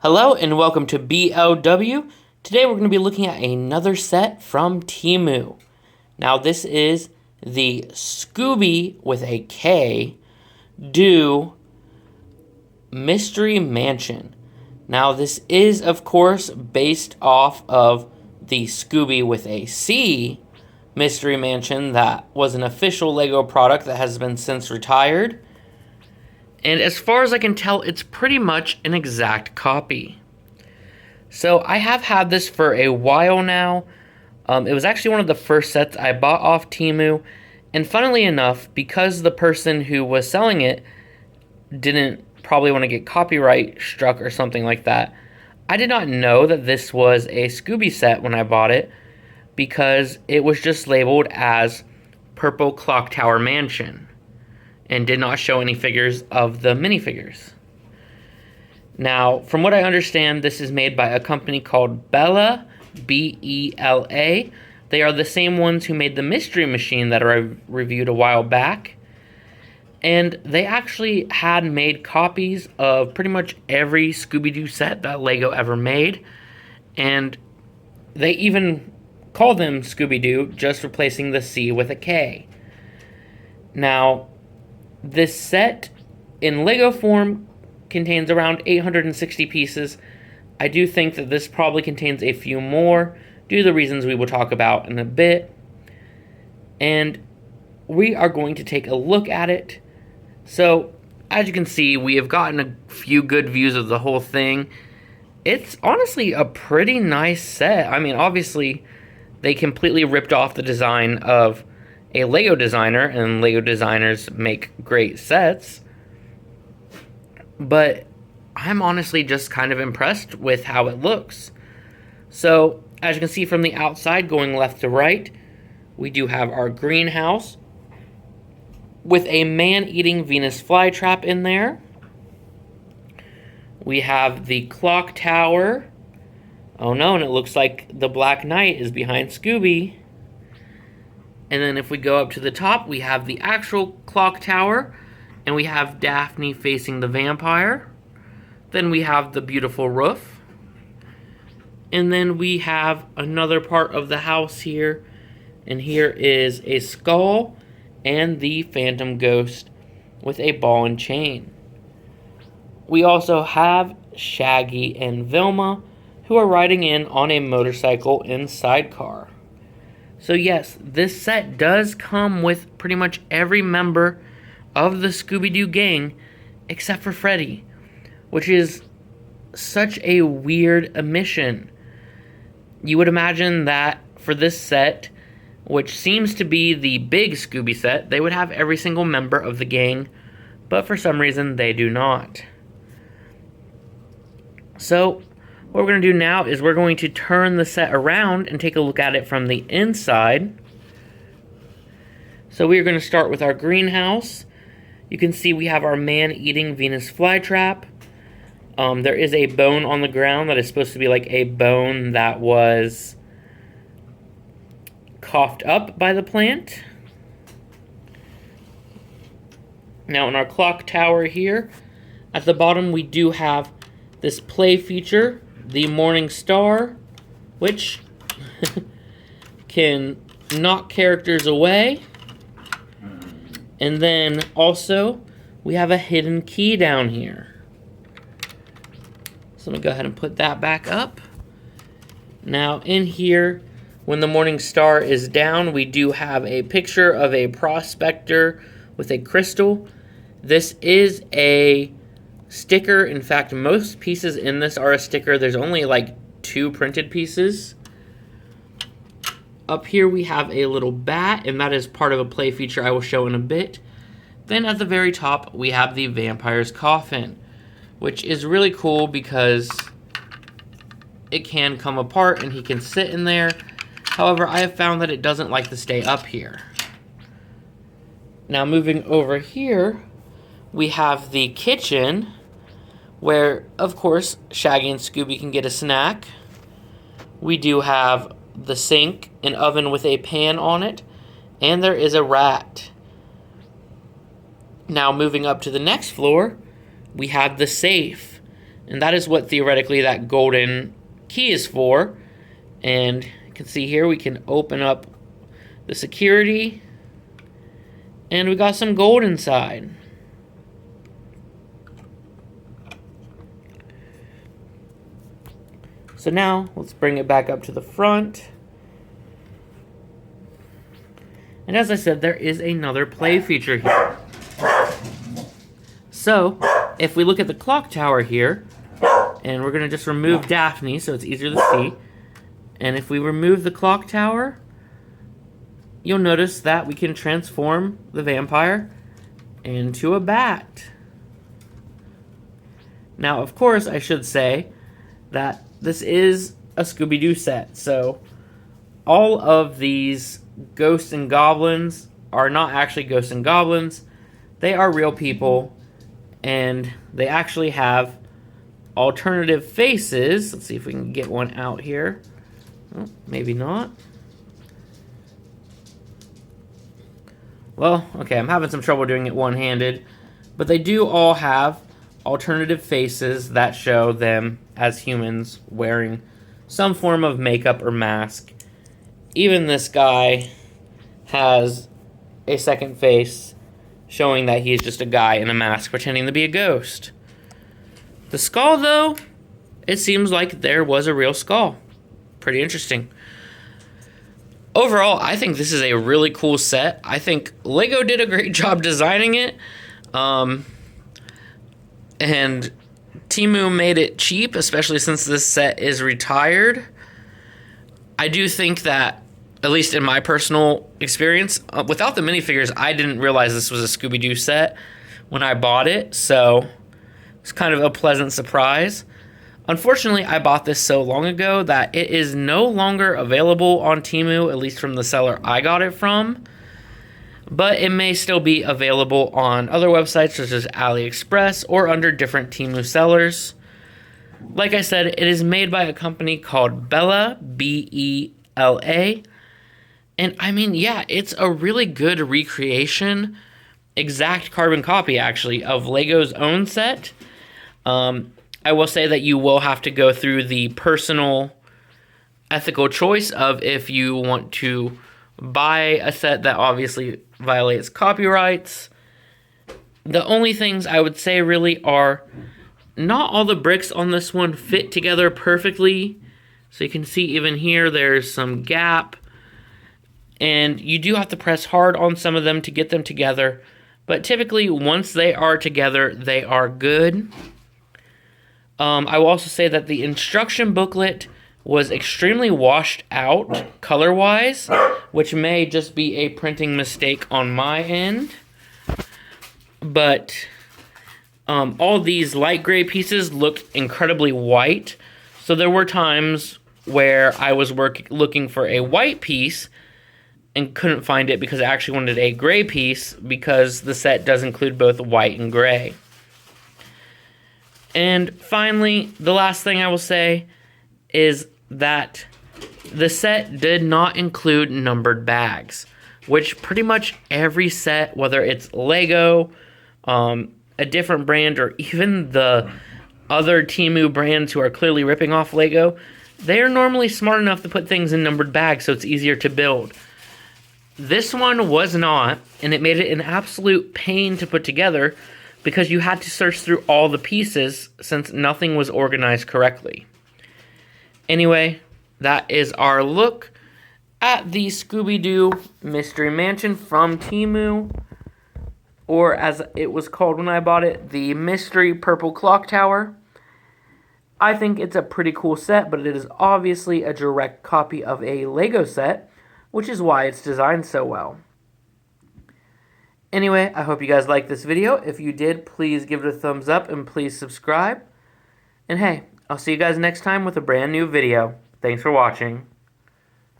Hello and welcome to BLW. Today we're going to be looking at another set from Temu. Now this is the Scooby with a K Doo Mystery Mansion. Now this is of course based off of the Scooby with a C Mystery Mansion that was an official LEGO product that has been since retired. And as far as I can tell, it's pretty much an exact copy. So I have had this for a while now. It was actually one of the first sets I bought off Temu. And funnily enough, because the person who was selling it didn't probably want to get copyright struck or something like that, I did not know that this was a Scooby set when I bought it, because it was just labeled as Purple Clock Tower Mansion and did not show any figures of the minifigures. Now, from what I understand, this is made by a company called Bella, B-E-L-A. They are the same ones who made the Mystery Machine that I reviewed a while back. And they actually had made copies of pretty much every Scooby-Doo set that LEGO ever made. And they even call them Scooby-Doo, just replacing the C with a K. Now, this set in LEGO form contains around 860 pieces. I do think that this probably contains a few more due to the reasons we will talk about in a bit. And we are going to take a look at it. So, as you can see, we have gotten a few good views of the whole thing. It's honestly a pretty nice set. I mean, obviously, they completely ripped off the design of a LEGO designer, and LEGO designers make great sets. But I'm honestly just kind of impressed with how it looks. So, as you can see from the outside, going left to right, we do have our greenhouse with a man-eating Venus flytrap in there. We have the clock tower. Oh no, and it looks like the Black Knight is behind Scooby. And then if we go up to the top, we have the actual clock tower, and we have Daphne facing the vampire. Then we have the beautiful roof. And then we have another part of the house here, and here is a skull and the phantom ghost with a ball and chain. We also have Shaggy and Velma, who are riding in on a motorcycle and sidecar. So yes, this set does come with pretty much every member of the Scooby-Doo gang except for Freddy, which is such a weird omission. You would imagine that for this set, which seems to be the big Scooby set, they would have every single member of the gang, but for some reason they do not. So what we're going to do now is we're going to turn the set around and take a look at it from the inside. So we are going to start with our greenhouse. You can see we have our man-eating Venus flytrap. There is a bone on the ground that is supposed to be like a bone that was coughed up by the plant. Now in our clock tower here, at the bottom we do have this play feature, the Morning Star, which can knock characters away. And then also, we have a hidden key down here. So I'm going to go ahead and put that back up. Now in here, when the Morning Star is down, we do have a picture of a prospector with a crystal. This is a sticker. In fact, most pieces in this are a sticker. There's only like 2 printed pieces. Up here we have a little bat, and that is part of a play feature I will show in a bit. Then at the very top we have the vampire's coffin, which is really cool because it can come apart and he can sit in there. However, I have found that it doesn't like to stay up here. Now moving over here, we have the kitchen, where, of course, Shaggy and Scooby can get a snack. We do have the sink, an oven with a pan on it, and there is a rat. Now moving up to the next floor, we have the safe. And that is what theoretically that golden key is for. And you can see here we can open up the security. And we got some gold inside. So now, let's bring it back up to the front. And as I said, there is another play feature here. So, if we look at the clock tower here, and we're going to just remove Daphne so it's easier to see. And if we remove the clock tower, you'll notice that we can transform the vampire into a bat. Now, of course, I should say that this is a Scooby-Doo set, so all of these ghosts and goblins are not actually ghosts and goblins. They are real people, and they actually have alternative faces. Let's see if we can get one out here. Oh, maybe not. Well, okay, I'm having some trouble doing it one-handed, but they do all have alternative faces that show them as humans wearing some form of makeup or mask. Even this guy has a second face showing that he's just a guy in a mask pretending to be a ghost. The skull, though, it seems like there was a real skull. Pretty interesting. Overall, I think this is a really cool set. I think LEGO did a great job designing it. And Temu made it cheap, especially since this set is retired. I do think that, at least in my personal experience, without the minifigures, I didn't realize this was a Scooby-Doo set when I bought it, so it's kind of a pleasant surprise. Unfortunately, I bought this so long ago that it is no longer available on Temu, at least from the seller I got it from. But it may still be available on other websites such as AliExpress or under different Temu sellers. Like I said, it is made by a company called Bella, B-E-L-A. And I mean, yeah, it's a really good recreation, exact carbon copy actually, of LEGO's own set. I will say that you will have to go through the personal ethical choice of if you want to buy a set that obviously violates copyrights. The only things I would say really are not all the bricks on this one fit together perfectly. So you can see even here there's some gap. And you do have to press hard on some of them to get them together. But typically once they are together, they are good. I will also say that the instruction booklet was extremely washed out color-wise, which may just be a printing mistake on my end. But all these light gray pieces looked incredibly white. So there were times where I was looking for a white piece and couldn't find it because I actually wanted a gray piece because the set does include both white and gray. And finally, the last thing I will say is that the set did not include numbered bags, which pretty much every set, whether it's LEGO, a different brand, or even the other Temu brands who are clearly ripping off LEGO, they are normally smart enough to put things in numbered bags so it's easier to build. This one was not, and it made it an absolute pain to put together because you had to search through all the pieces since nothing was organized correctly. Anyway, that is our look at the Scooby-Doo Mystery Mansion from Temu, or as it was called when I bought it, the Mystery Purple Clock Tower. I think it's a pretty cool set, but it is obviously a direct copy of a LEGO set, which is why it's designed so well. Anyway, I hope you guys liked this video. If you did, please give it a thumbs up and please subscribe. And hey, I'll see you guys next time with a brand new video. Thanks for watching.